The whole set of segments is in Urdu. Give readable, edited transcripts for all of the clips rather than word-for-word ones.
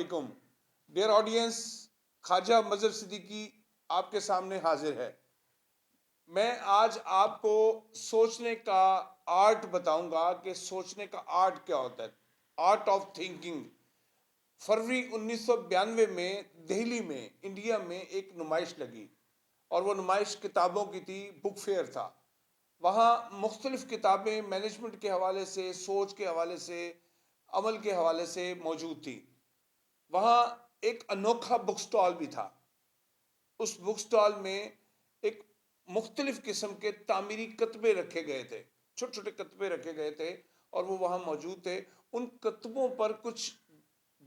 علیکم ڈیئر آڈینس. خواجہ مظہر صدیقی آپ کے سامنے حاضر ہے. میں آج آپ کو سوچنے کا آرٹ بتاؤں گا کہ سوچنے کا آرٹ کیا ہوتا ہے. Art of thinking. فروری 1992 میں دہلی میں انڈیا میں ایک نمائش لگی اور وہ نمائش کتابوں کی تھی. بک فیئر تھا. وہاں مختلف کتابیں مینجمنٹ کے حوالے سے، سوچ کے حوالے سے، عمل کے حوالے سے موجود تھی. وہاں ایک انوکھا بک سٹال بھی تھا. اس بک سٹال میں ایک مختلف قسم کے تعمیری کتبے رکھے گئے تھے. چھوٹے چھوٹے کتبے رکھے گئے تھے اور وہ وہاں موجود تھے. ان کتبوں پر کچھ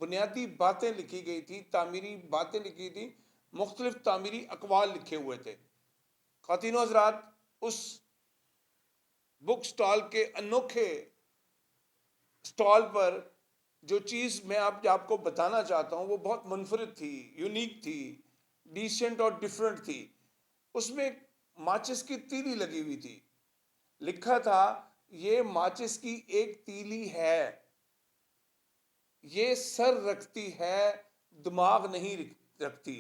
بنیادی باتیں لکھی گئی تھی، تعمیری باتیں لکھی تھی، مختلف تعمیری اقوال لکھے ہوئے تھے. خواتین و حضرات، اس بک سٹال کے انوکھے سٹال پر جو چیز میں آپ کو بتانا چاہتا ہوں وہ بہت منفرد تھی، یونیک تھی، ڈیسنٹ اور ڈیفرنٹ تھی. اس میں ماچس کی تیلی لگی ہوئی تھی. لکھا تھا یہ ماچس کی ایک تیلی ہے، یہ سر رکھتی ہے، دماغ نہیں رکھتی،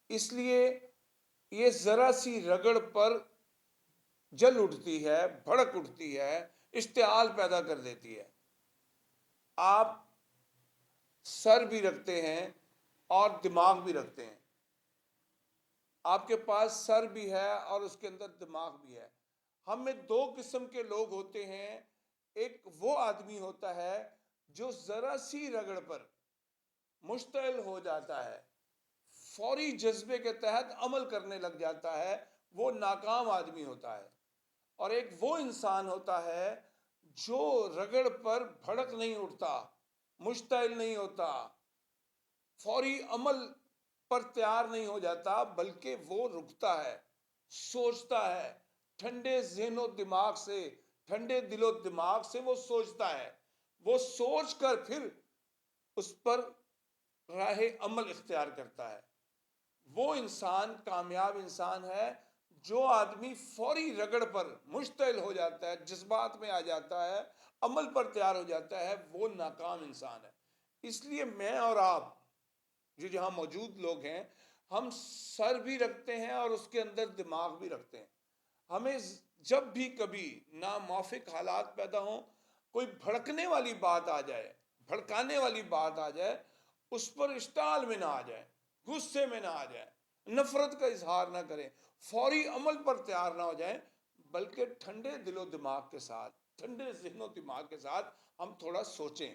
اس لیے یہ ذرا سی رگڑ پر جل اٹھتی ہے، بھڑک اٹھتی ہے، اشتعال پیدا کر دیتی ہے. آپ سر بھی رکھتے ہیں اور دماغ بھی رکھتے ہیں. آپ کے پاس سر بھی ہے اور اس کے اندر دماغ بھی ہے. ہم میں دو قسم کے لوگ ہوتے ہیں. ایک وہ آدمی ہوتا ہے جو ذرا سی رگڑ پر مشتعل ہو جاتا ہے، فوری جذبے کے تحت عمل کرنے لگ جاتا ہے، وہ ناکام آدمی ہوتا ہے. اور ایک وہ انسان ہوتا ہے جو رگڑ پر بھڑک نہیں اٹھتا، مشتعل نہیں ہوتا، فوری عمل پر تیار نہیں ہو جاتا، بلکہ وہ رکتا ہے، سوچتا ہے، ٹھنڈے ذہن و دماغ سے، ٹھنڈے دل و دماغ سے وہ سوچتا ہے. وہ سوچ کر پھر اس پر راہ عمل اختیار کرتا ہے. وہ انسان کامیاب انسان ہے. جو آدمی فوری رگڑ پر مشتعل ہو جاتا ہے، جذبات میں آ جاتا ہے، عمل پر تیار ہو جاتا ہے، وہ ناکام انسان ہے. اس لیے میں اور آپ جو جہاں موجود لوگ ہیں، ہم سر بھی رکھتے ہیں اور اس کے اندر دماغ بھی رکھتے ہیں. ہمیں جب بھی کبھی ناموافق حالات پیدا ہوں، کوئی بھڑکنے والی بات آ جائے، بھڑکانے والی بات آ جائے، اس پر اشتعال میں نہ آ جائے، غصے میں نہ آ جائے، نفرت کا اظہار نہ کریں، فوری عمل پر تیار نہ ہو جائیں، بلکہ ٹھنڈے دل و دماغ کے ساتھ، ٹھنڈے ذہن و دماغ کے ساتھ ہم تھوڑا سوچیں،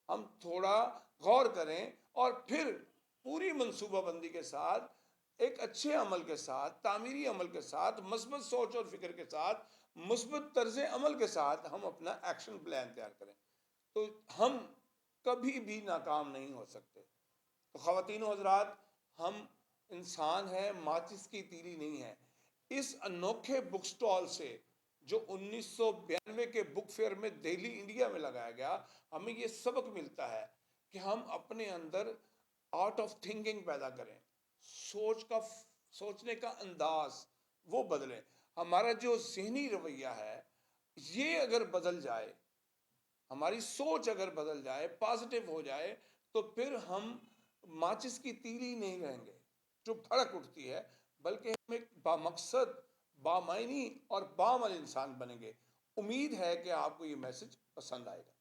ہم تھوڑا غور کریں اور پھر پوری منصوبہ بندی کے ساتھ، ایک اچھے عمل کے ساتھ، تعمیری عمل کے ساتھ، مثبت سوچ اور فکر کے ساتھ، مثبت طرز عمل کے ساتھ ہم اپنا ایکشن پلان تیار کریں تو ہم کبھی بھی ناکام نہیں ہو سکتے. تو خواتین و حضرات، ہم انسان ہیں، ماچس کی تیلی نہیں ہے. اس انوکھے بک سٹال سے جو 1992 کے بک فیئر میں دہلی انڈیا میں لگایا گیا، ہمیں یہ سبق ملتا ہے کہ ہم اپنے اندر آرٹ آف تھنکنگ پیدا کریں، سوچنے کا انداز وہ بدلیں. ہمارا جو ذہنی رویہ ہے یہ اگر بدل جائے، ہماری سوچ اگر بدل جائے، پازیٹیو ہو جائے، تو پھر ہم ماچس کی تیلی نہیں رہیں گے جو بھڑک اٹھتی ہے، بلکہ ہم ایک بامقصد، بامعنی اور بامعمل انسان بنیں گے. امید ہے کہ آپ کو یہ میسج پسند آئے گا.